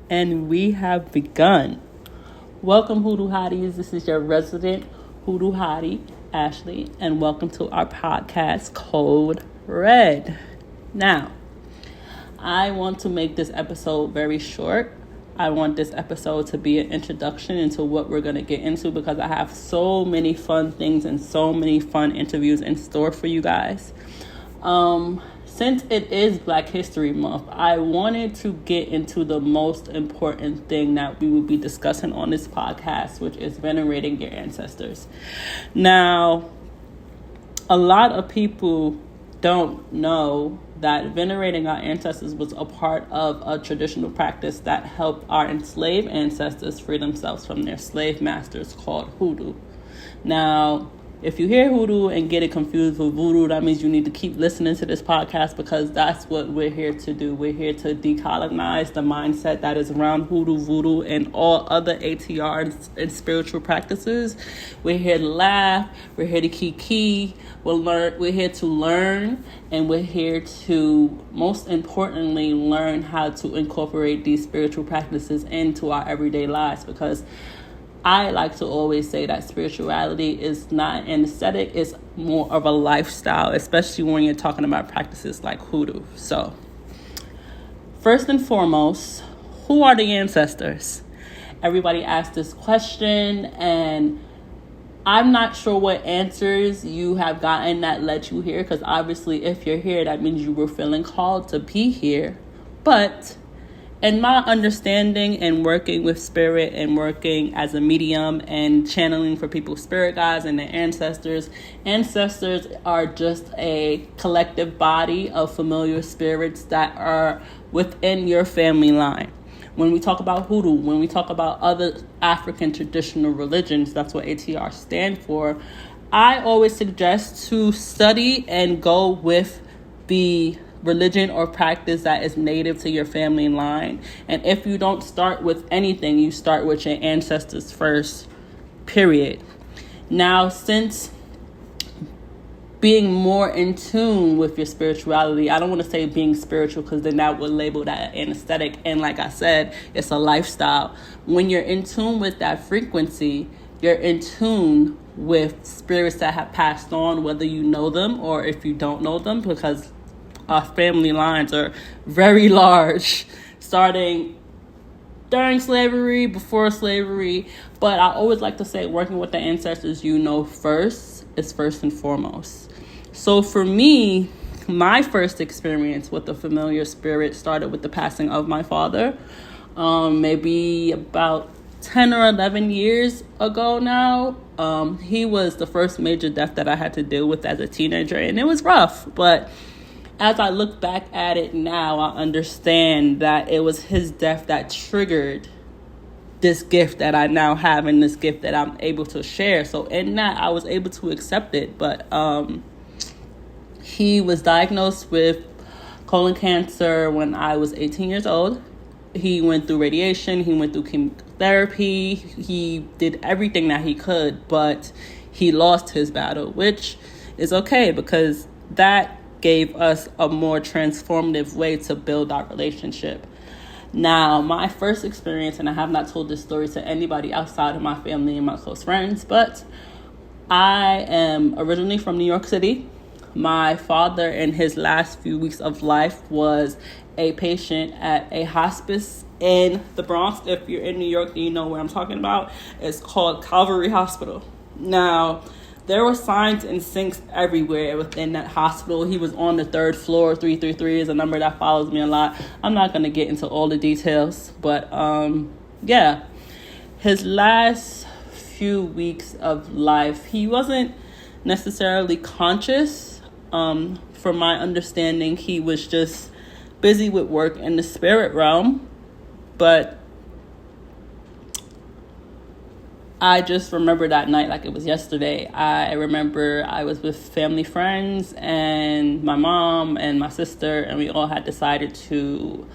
and we have begun. Welcome, Hoodoo Hotties. This is your resident Hoodoo Hottie, Ashley, and welcome to our podcast, Code Red. Now, I want to make this episode very short. I want this episode to be an introduction into what we're going to get into because I have so many fun things and so many fun interviews in store for you guys. Since it is Black History Month, I wanted to get into the most important thing that we will be discussing on this podcast, which is venerating your ancestors. Now, a lot of people don't know that venerating our ancestors was a part of a traditional practice that helped our enslaved ancestors free themselves from their slave masters called hoodoo. Now, if you hear hoodoo and get it confused with voodoo, that means you need to keep listening to this podcast because that's what we're here to do. We're here to decolonize the mindset that is around hoodoo, voodoo, and all other ATRs and spiritual practices. We're here to laugh. We're here to kiki. We're here to learn, and we're here to, most importantly, learn how to incorporate these spiritual practices into our everyday lives because I like to always say that spirituality is not an aesthetic, it's more of a lifestyle, especially when you're talking about practices like hoodoo. So, first and foremost, who are the ancestors? Everybody asks this question, and I'm not sure what answers you have gotten that led you here, because obviously if you're here, that means you were feeling called to be here. But in my understanding and working with spirit and working as a medium and channeling for people's spirit guides and their ancestors are just a collective body of familiar spirits that are within your family line. When we talk about hoodoo, when we talk about other African traditional religions, that's what ATR stand for, I always suggest to study and go with the religion or practice that is native to your family line. And if you don't start with anything, you start with your ancestors first, period. Now, since being more in tune with your spirituality, I don't want to say being spiritual because then that would label that an aesthetic. And like I said, it's a lifestyle. When you're in tune with that frequency, you're in tune with spirits that have passed on, whether you know them or if you don't know them, because our family lines are very large, starting during slavery, before slavery. But I always like to say working with the ancestors you know first is first and foremost. So for me, my first experience with the familiar spirit started with the passing of my father, maybe about 10 or 11 years ago now. He was the first major death that I had to deal with as a teenager, and it was rough, but as I look back at it now, I understand that it was his death that triggered this gift that I now have and this gift that I'm able to share. So in that, I was able to accept it. But he was diagnosed with colon cancer when I was 18 years old. He went through radiation. He went through chemotherapy. He did everything that he could, but he lost his battle, which is okay because that gave us a more transformative way to build our relationship. Now, my first experience, and I have not told this story to anybody outside of my family and my close friends, but I am originally from New York City. My father, in his last few weeks of life, was a patient at a hospice in the Bronx. If you're in New York, you know what I'm talking about. It's called Calvary Hospital. Now, there were signs and sinks everywhere within that hospital. He was on the 3rd floor. 333 is a number that follows me a lot. I'm not going to get into all the details, but yeah. His last few weeks of life, he wasn't necessarily conscious. From my understanding, he was just busy with work in the spirit realm, but I just remember that night like it was yesterday. I remember I was with family friends and my mom and my sister, and we all had decided to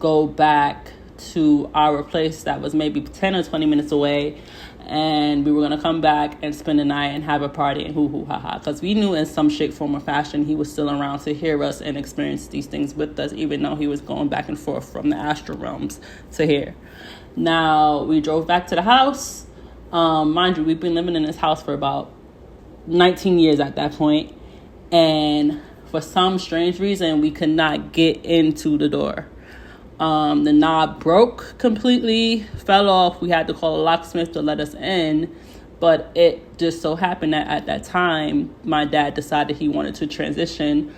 go back to our place that was maybe 10 or 20 minutes away. and we were going to come back and spend the night and have a party and hoo ha ha, because we knew in some shape, form, or fashion he was still around to hear us and experience these things with us, even though he was going back and forth from the astral realms to here. Now, we drove back to the house. Mind you, we've been living in this house for about 19 years at that point, and for some strange reason, we could not get into the door. The knob broke completely, fell off. We had to call a locksmith to let us in. But it just so happened that at that time, my dad decided he wanted to transition.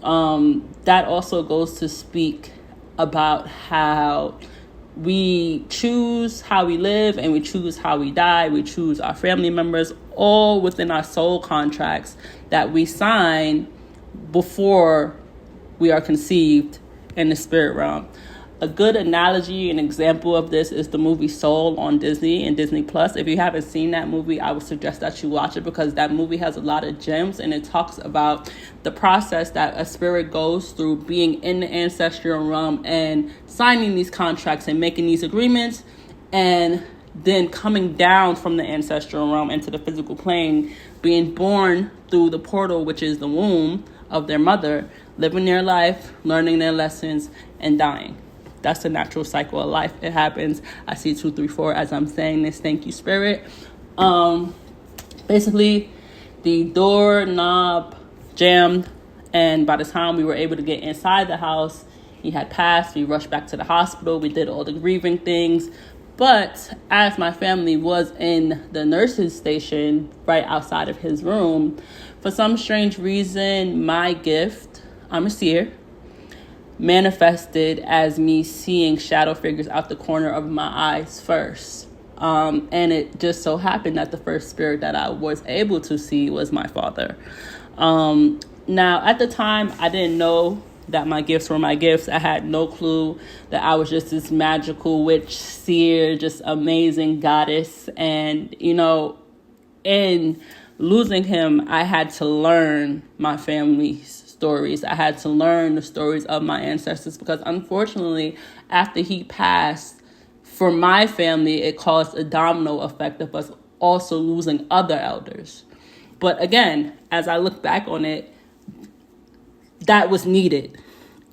That also goes to speak about how we choose how we live and we choose how we die. We choose our family members, all within our soul contracts that we sign before we are conceived in the spirit realm. A good analogy and example of this is the movie Soul on Disney and Disney Plus. If you haven't seen that movie, I would suggest that you watch it, because that movie has a lot of gems, and it talks about the process that a spirit goes through being in the ancestral realm and signing these contracts and making these agreements, and then coming down from the ancestral realm into the physical plane, being born through the portal, which is the womb of their mother, living their life, learning their lessons, and dying. That's the natural cycle of life. It happens. I see 2, 3, 4 as I'm saying this. Thank you, Spirit. Basically, the door knob jammed, and by the time we were able to get inside the house, he had passed. We rushed back to the hospital. We did all the grieving things. But as my family was in the nurse's station right outside of his room, for some strange reason, my gift, I'm a seer, manifested as me seeing shadow figures out the corner of my eyes first. And it just so happened that the first spirit that I was able to see was my father. Now, at the time, I didn't know that my gifts were my gifts. I had no clue that I was just this magical witch, seer, just amazing goddess. And, in losing him, I had to learn my family's stories. I had to learn the stories of my ancestors, because unfortunately, after he passed, for my family, it caused a domino effect of us also losing other elders. But again, as I look back on it, that was needed.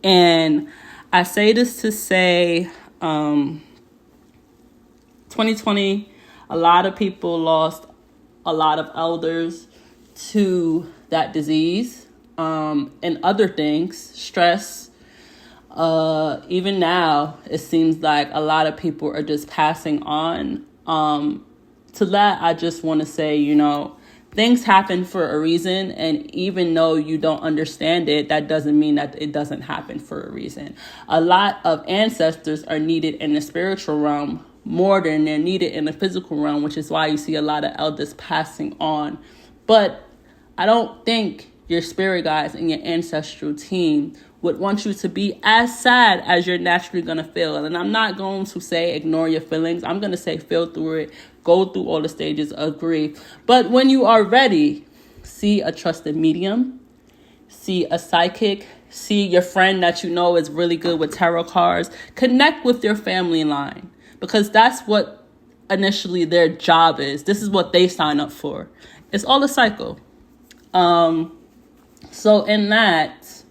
And I say this to say, 2020, a lot of people lost a lot of elders to that disease. And other things, stress. Even now, it seems like a lot of people are just passing on. To that, I just want to say, things happen for a reason. And even though you don't understand it, that doesn't mean that it doesn't happen for a reason. A lot of ancestors are needed in the spiritual realm more than they're needed in the physical realm, which is why you see a lot of elders passing on. But I don't think your spirit guides and your ancestral team would want you to be as sad as you're naturally going to feel. And I'm not going to say ignore your feelings. I'm going to say feel through it, go through all the stages of grief. But when you are ready, see a trusted medium, see a psychic, see your friend that you know is really good with tarot cards. Connect with your family line, because that's what initially their job is. This is what they sign up for. It's all a cycle. So in that,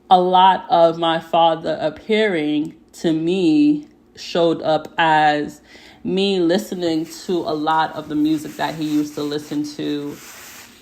a lot of my father appearing to me showed up as me listening to a lot of the music that he used to listen to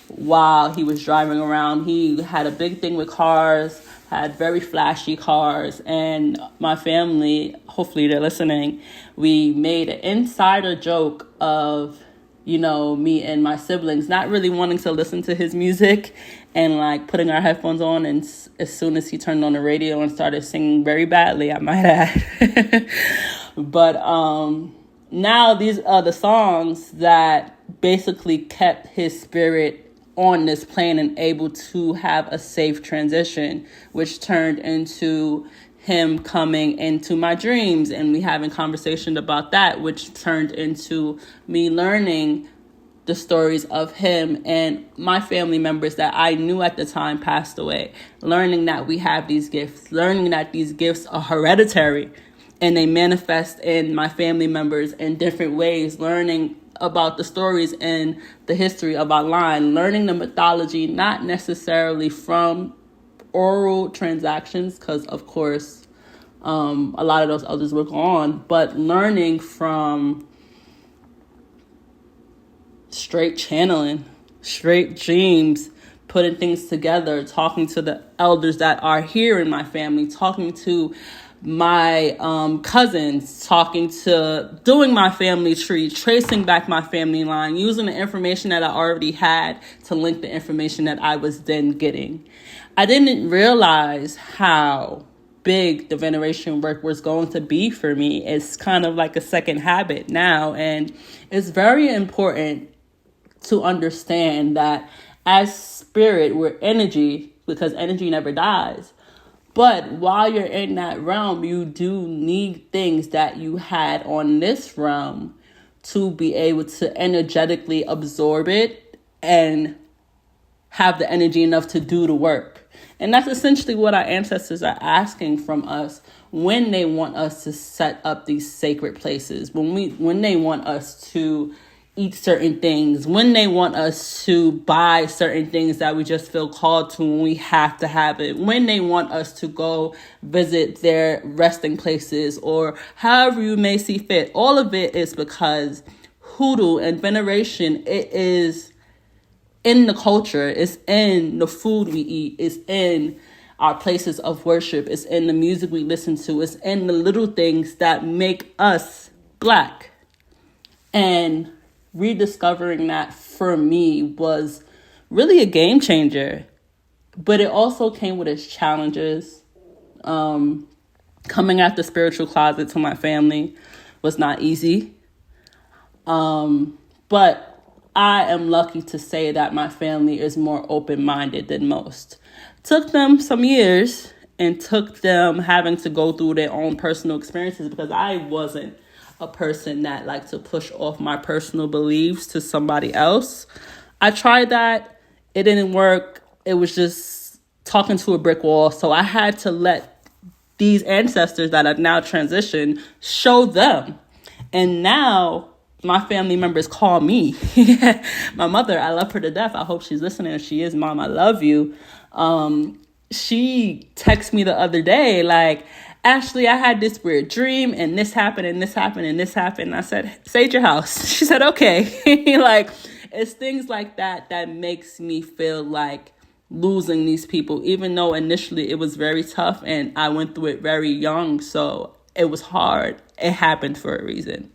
while he was driving around. He had a big thing with cars, had very flashy cars, and my family, hopefully they're listening, we made an insider joke of, me and my siblings not really wanting to listen to his music and putting our headphones on, and as soon as he turned on the radio and started singing very badly, I might add. But now these are the songs that basically kept his spirit on this plane and able to have a safe transition, which turned into him coming into my dreams and we having conversation about that, which turned into me learning the stories of him and my family members that I knew at the time passed away, learning that we have these gifts, learning that these gifts are hereditary and they manifest in my family members in different ways, learning about the stories and the history of our line, learning the mythology, not necessarily from oral transactions, because of course a lot of those elders were gone, but learning from straight channeling, straight dreams, putting things together, talking to the elders that are here in my family, talking to my cousins, doing my family tree, tracing back my family line, using the information that I already had to link the information that I was then getting. I didn't realize how big the veneration work was going to be for me. It's kind of like a second habit now, and it's very important to understand that as spirit, we're energy, because energy never dies. But while you're in that realm, you do need things that you had on this realm to be able to energetically absorb it and have the energy enough to do the work. And that's essentially what our ancestors are asking from us when they want us to set up these sacred places, when they want us to eat certain things, when they want us to buy certain things that we just feel called to when we have to have it, when they want us to go visit their resting places, or however you may see fit. All of it is because hoodoo and veneration, it is in the culture, it's in the food we eat, it's in our places of worship, it's in the music we listen to, it's in the little things that make us Black. And rediscovering that for me was really a game changer, but it also came with its challenges. Coming out the spiritual closet to my family was not easy. But I am lucky to say that my family is more open-minded than most. Took them some years and took them having to go through their own personal experiences, because I wasn't a person that liked to push off my personal beliefs to somebody else. I tried that. It didn't work. It was just talking to a brick wall. So I had to let these ancestors that have now transitioned show them. And now my family members call me. My mother, I love her to death. I hope she's listening. If she is, Mom, I love you. She texted me the other day, like, Ashley, I had this weird dream, and this happened, and this happened, and this happened. And I said, sage your house. She said, okay. Like, it's things like that that makes me feel like losing these people, even though initially it was very tough and I went through it very young. So it was hard. It happened for a reason.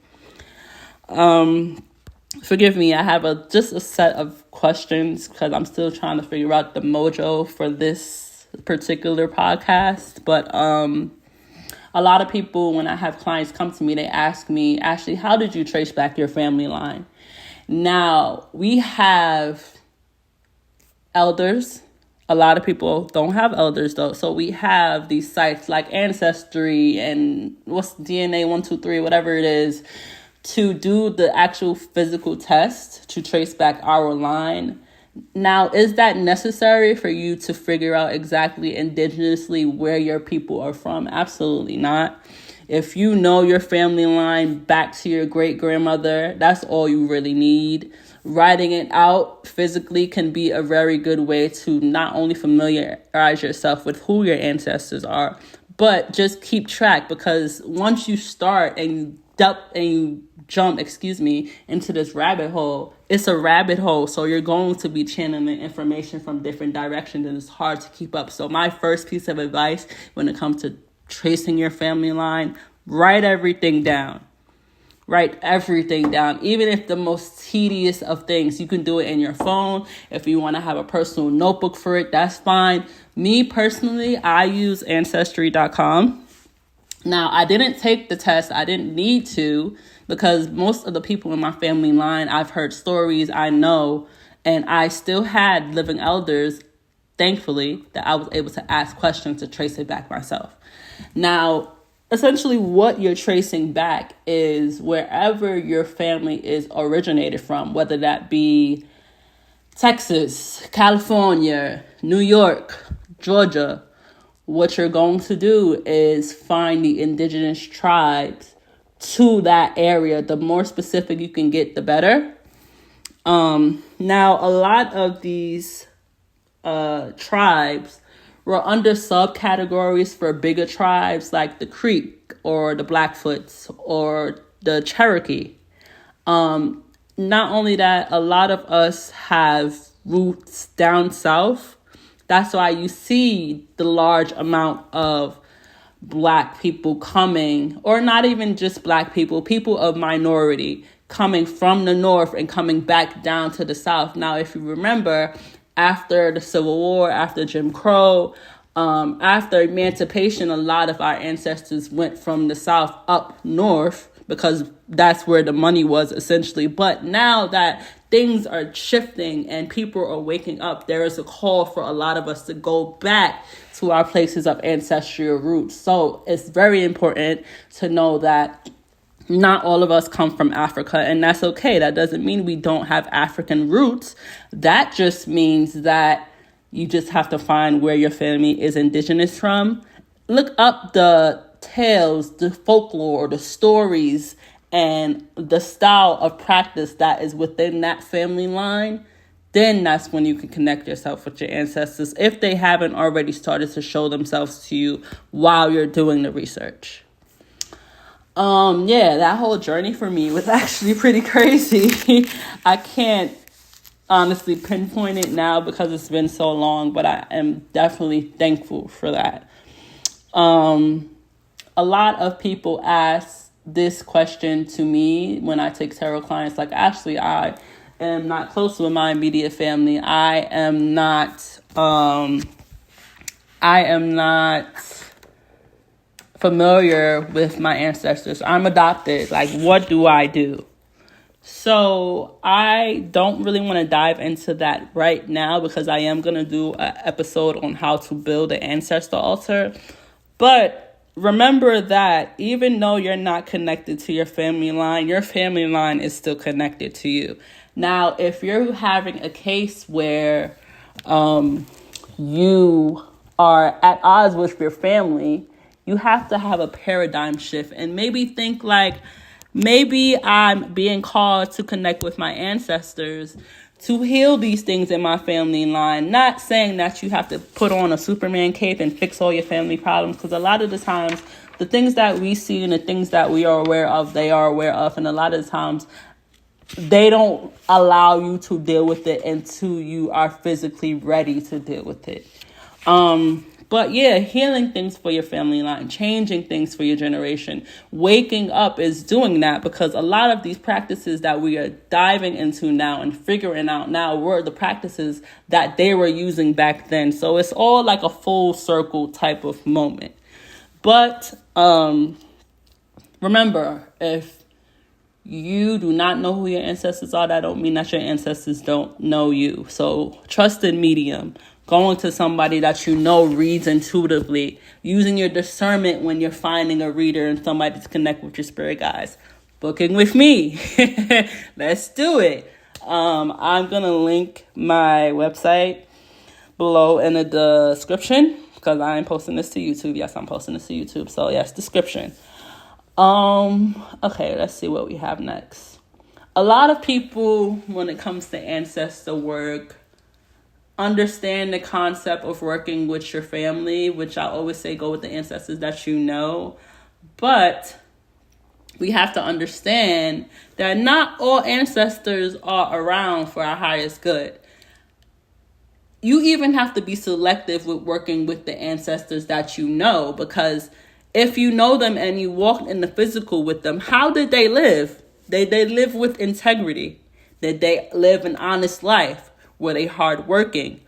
Forgive me. I have just a set of questions because I'm still trying to figure out the mojo for this particular podcast. But, a lot of people, when I have clients come to me, they ask me, Ashley, how did you trace back your family line? Now, we have elders. A lot of people don't have elders, though. So we have these sites like Ancestry and what's DNA 123, whatever it is, to do the actual physical test to trace back our line. Now, is that necessary for you to figure out exactly indigenously where your people are from? Absolutely not. If you know your family line back to your great-grandmother, that's all you really need. Writing it out physically can be a very good way to not only familiarize yourself with who your ancestors are, but just keep track, because once you start and you jump into this rabbit hole, it's a rabbit hole. So you're going to be channeling information from different directions, and it's hard to keep up. So my first piece of advice when it comes to tracing your family line, write everything down. Write everything down, even if the most tedious of things. You can do it in your phone. If you want to have a personal notebook for it, that's fine. Me personally, I use Ancestry.com. Now, I didn't take the test. I didn't need to, because most of the people in my family line, I've heard stories, I know, and I still had living elders, thankfully, that I was able to ask questions to trace it back myself. Now, essentially what you're tracing back is wherever your family is originated from, whether that be Texas, California, New York, Georgia. What you're going to do is find the indigenous tribes to that area. The more specific you can get, the better. Now, a lot of these tribes were under subcategories for bigger tribes like the Creek or the Blackfoots or the Cherokee. Not only that, a lot of us have roots down south. That's why you see the large amount of Black people coming, or not even just Black people, people of minority coming from the north and coming back down to the south. Now, if you remember, after the Civil War, after Jim Crow, after emancipation, a lot of our ancestors went from the south up north because that's where the money was essentially. But now that things are shifting and people are waking up, there is a call for a lot of us to go back to our places of ancestral roots. So it's very important to know that not all of us come from Africa, and that's okay. That doesn't mean we don't have African roots. That just means that you just have to find where your family is indigenous from. Look up the tales, the folklore, the stories, and the style of practice that is within that family line. Then that's when you can connect yourself with your ancestors if they haven't already started to show themselves to you while you're doing the research. That whole journey for me was actually pretty crazy. I can't honestly pinpoint it now because it's been so long, but I am definitely thankful for that. A lot of people ask this question to me when I take tarot clients, like, Ashley, I am not close with my immediate family. I am not familiar with my ancestors. I'm adopted. Like, what do I do? So I don't really want to dive into that right now because I am going to do an episode on how to build an ancestor altar. But remember that even though you're not connected to your family line is still connected to you. Now, if you're having a case where you are at odds with your family, you have to have a paradigm shift and maybe think like, maybe I'm being called to connect with my ancestors to heal these things in my family line. Not saying that you have to put on a Superman cape and fix all your family problems, because a lot of the times the things that we see and the things that we are aware of, they are aware of. And a lot of the times they don't allow you to deal with it until you are physically ready to deal with it. But yeah, healing things for your family line, changing things for your generation, waking up is doing that, because a lot of these practices that we are diving into now and figuring out now were the practices that they were using back then. So it's all like a full circle type of moment. But remember, if you do not know who your ancestors are, that don't mean that your ancestors don't know you. So trusted medium, going to somebody that you know reads intuitively, using your discernment when you're finding a reader and somebody to connect with your spirit guides. Booking with me. Let's do it. I'm going to link my website below in the description because I'm posting this to YouTube. Yes, I'm posting this to YouTube. So yes, description. Okay, let's see what we have next. A lot of people, when it comes to ancestor work, understand the concept of working with your family, which I always say go with the ancestors that you know. But we have to understand that not all ancestors are around for our highest good. You even have to be selective with working with the ancestors that you know, because if you know them and you walk in the physical with them, how did they live? They live with integrity. Did they live an honest life? Were they hardworking?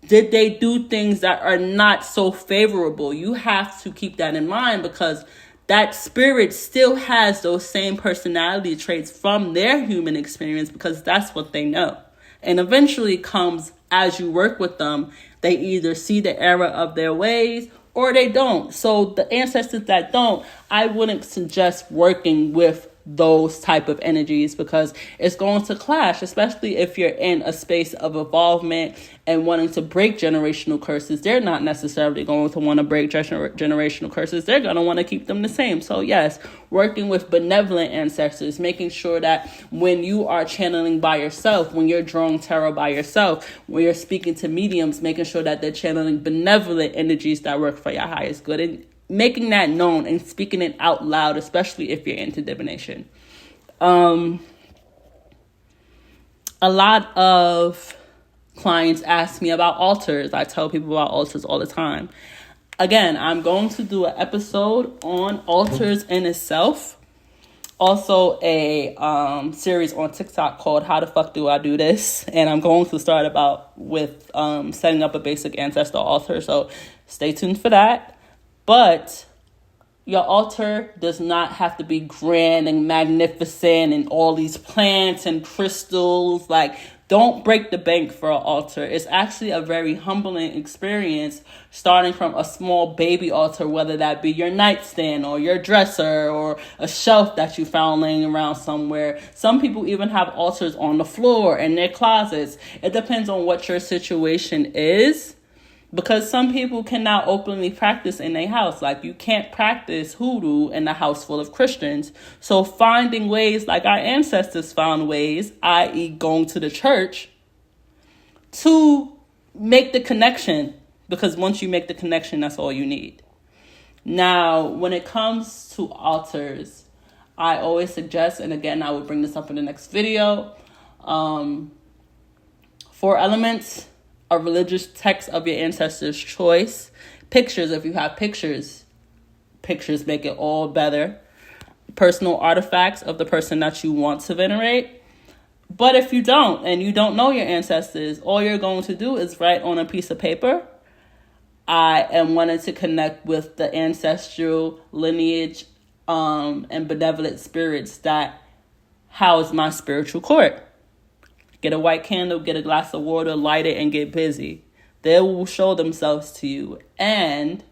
Did they do things that are not so favorable? You have to keep that in mind, because that spirit still has those same personality traits from their human experience, because that's what they know. And eventually comes as you work with them, they either see the error of their ways or they don't. So the ancestors that don't, I wouldn't suggest working with those type of energies because it's going to clash, especially if you're in a space of evolvement and wanting to break generational curses. They're not necessarily going to want to break generational curses. They're going to want to keep them the same. So yes, working with benevolent ancestors, making sure that when you are channeling by yourself, when you're drawing tarot by yourself, when you're speaking to mediums, making sure that they're channeling benevolent energies that work for your highest good, and making that known and speaking it out loud, especially if you're into divination. A lot of clients ask me about altars. I tell people about altars all the time. Again, I'm going to do an episode on altars in itself. Also a series on TikTok called How the Fuck Do I Do This? And I'm going to start with setting up a basic ancestor altar. So stay tuned for that. But your altar does not have to be grand and magnificent and all these plants and crystals. Like, don't break the bank for an altar. It's actually a very humbling experience, starting from a small baby altar, whether that be your nightstand or your dresser or a shelf that you found laying around somewhere. Some people even have altars on the floor in their closets. It depends on what your situation is. Because some people cannot openly practice in their house. Like, you can't practice hoodoo in a house full of Christians. So finding ways, like our ancestors found ways, i.e. going to the church, to make the connection. Because once you make the connection, that's all you need. Now, when it comes to altars, I always suggest, and again, I will bring this up in the next video, 4 elements, a religious text of your ancestors' choice, pictures if you have pictures make it all better, personal artifacts of the person that you want to venerate. But if you don't, and you don't know your ancestors, all you're going to do is write on a piece of paper, I am wanting to connect with the ancestral lineage and benevolent spirits that house my spiritual court. Get a white candle, get a glass of water, light it, and get busy. They will show themselves to you. And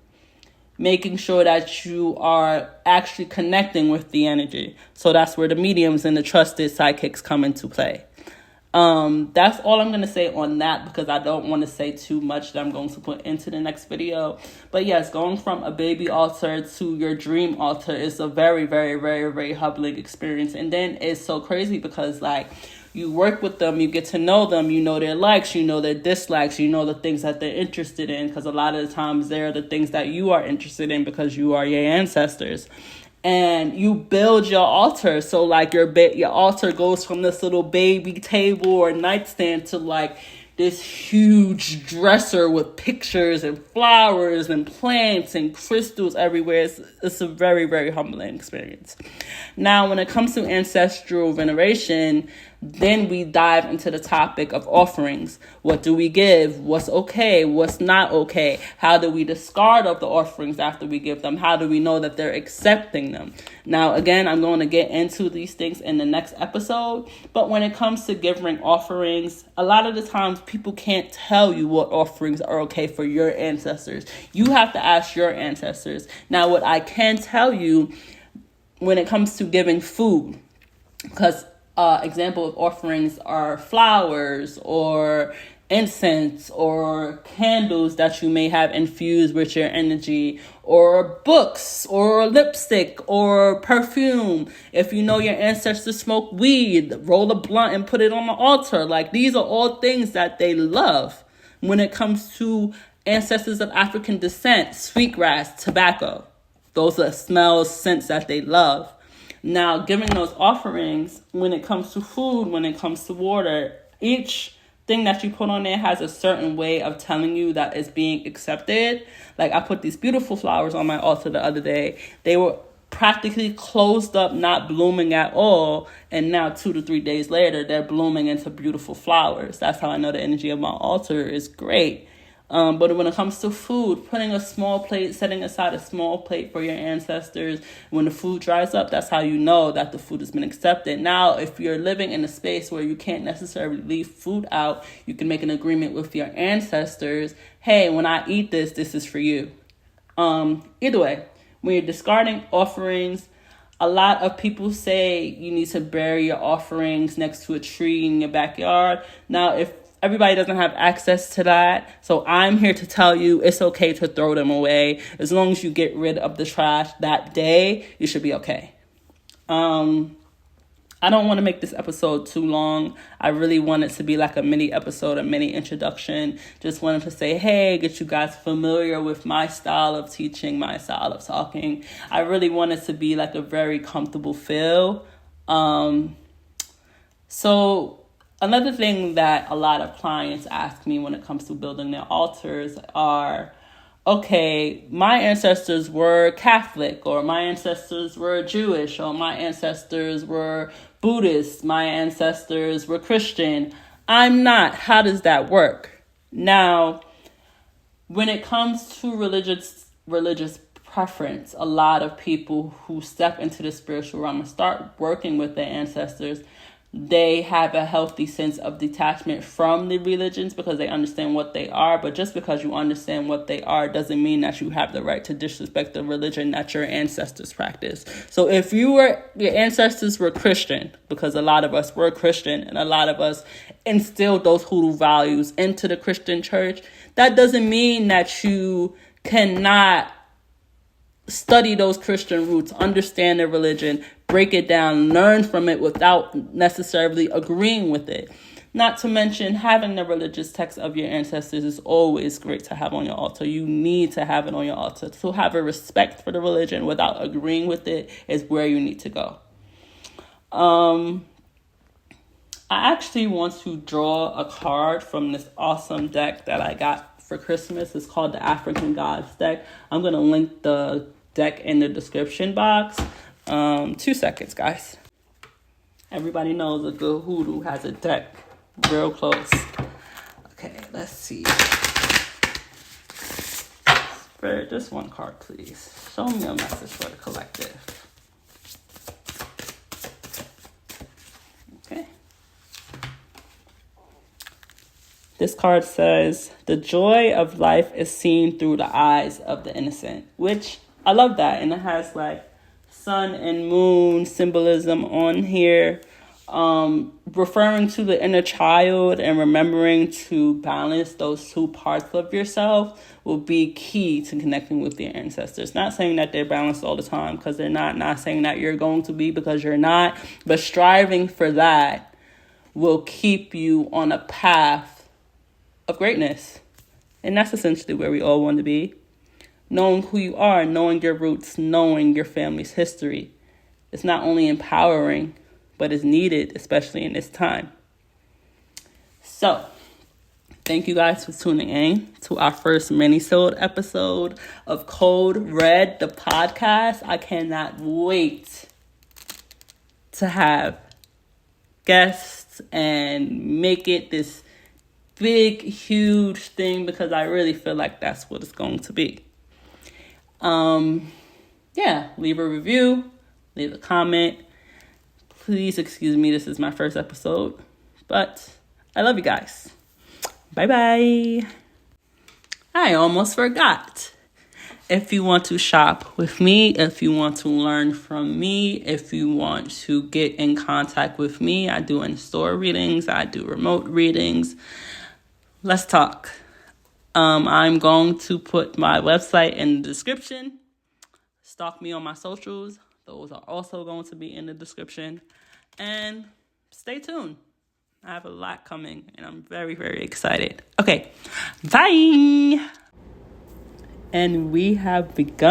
making sure that you are actually connecting with the energy. So that's where the mediums and the trusted psychics come into play. That's all I'm going to say on that, because I don't want to say too much that I'm going to put into the next video. But yes, going from a baby altar to your dream altar is a very, very, very, very humbling experience. And then it's so crazy because, like, you work with them, you get to know them, you know their likes, you know their dislikes, you know the things that they're interested in, because a lot of the times they're the things that you are interested in because you are your ancestors. And you build your altar. So like your altar goes from this little baby table or nightstand to like this huge dresser with pictures and flowers and plants and crystals everywhere. It's a very, very humbling experience. Now, when it comes to ancestral veneration, then we dive into the topic of offerings. What do we give? What's okay? What's not okay? How do we discard of the offerings after we give them? How do we know that they're accepting them? Now, again, I'm going to get into these things in the next episode. But when it comes to giving offerings, a lot of the times people can't tell you what offerings are okay for your ancestors. You have to ask your ancestors. Now, what I can tell you when it comes to giving food, because example of offerings are flowers or incense or candles that you may have infused with your energy, or books or lipstick or perfume. If you know your ancestors smoke weed, roll a blunt and put it on the altar. Like, these are all things that they love. When it comes to ancestors of African descent, sweetgrass, tobacco, those are smells, scents that they love. Now, giving those offerings, when it comes to food, when it comes to water, each thing that you put on there has a certain way of telling you that it's being accepted. Like, I put these beautiful flowers on my altar the other day. They were practically closed up, not blooming at all. And now 2 to 3 days later, they're blooming into beautiful flowers. That's how I know the energy of my altar is great. But when it comes to food, putting a small plate, setting aside a small plate for your ancestors, when the food dries up, that's how you know that the food has been accepted. Now, if you're living in a space where you can't necessarily leave food out, you can make an agreement with your ancestors. Hey, when I eat this, this is for you. Either way, when you're discarding offerings, a lot of people say you need to bury your offerings next to a tree in your backyard. Now, if everybody doesn't have access to that, so I'm here to tell you it's okay to throw them away. As long as you get rid of the trash that day, you should be okay. I don't want to make this episode too long. I really want it to be like a mini episode, a mini introduction. Just wanted to say, hey, get you guys familiar with my style of teaching, my style of talking. I really want it to be like a very comfortable feel. So another thing that a lot of clients ask me when it comes to building their altars are, okay, my ancestors were Catholic, or my ancestors were Jewish, or my ancestors were Buddhist, my ancestors were Christian. I'm not. How does that work? Now, when it comes to religious preference, a lot of people who step into the spiritual realm and start working with their ancestors, they have a healthy sense of detachment from the religions because they understand what they are. But just because you understand what they are doesn't mean that you have the right to disrespect the religion that your ancestors practice. So if your ancestors were Christian, because a lot of us were Christian and a lot of us instilled those hoodoo values into the Christian church, that doesn't mean that you cannot study those Christian roots, understand their religion, break it down, learn from it without necessarily agreeing with it. Not to mention, having the religious text of your ancestors is always great to have on your altar. You need to have it on your altar. To have a respect for the religion without agreeing with it is where you need to go. I actually want to draw a card from this awesome deck that I got for Christmas. It's called the African Gods deck. I'm going to link the deck in the description box. 2 seconds, guys. Everybody knows a good hoodoo has a deck real close. Okay, let's see. Spirit, just one card, please. Show me a message for the collective. Okay. This card says, the joy of life is seen through the eyes of the innocent, which I love that. And it has like sun and moon symbolism on here, referring to the inner child and remembering to balance those two parts of yourself will be key to connecting with your ancestors. Not saying that they're balanced all the time, because they're not saying that you're going to be, because you're not, but striving for that will keep you on a path of greatness. And that's essentially where we all want to be. Knowing who you are, knowing your roots, knowing your family's history. It's not only empowering, but is needed, especially in this time. So, thank you guys for tuning in to our first mini-sode episode of Code Red, the podcast. I cannot wait to have guests and make it this big, huge thing, because I really feel like that's what it's going to be. Leave a review, leave a comment. Please excuse me, this is my first episode, but I love you guys. Bye-bye. I almost forgot. If you want to shop with me, if you want to learn from me, if you want to get in contact with me, I do in-store readings, I do remote readings. Let's talk. I'm going to put my website in the description. Stalk me on my socials. Those are also going to be in the description. And stay tuned. I have a lot coming, and I'm very, very excited. Okay, bye. And we have begun.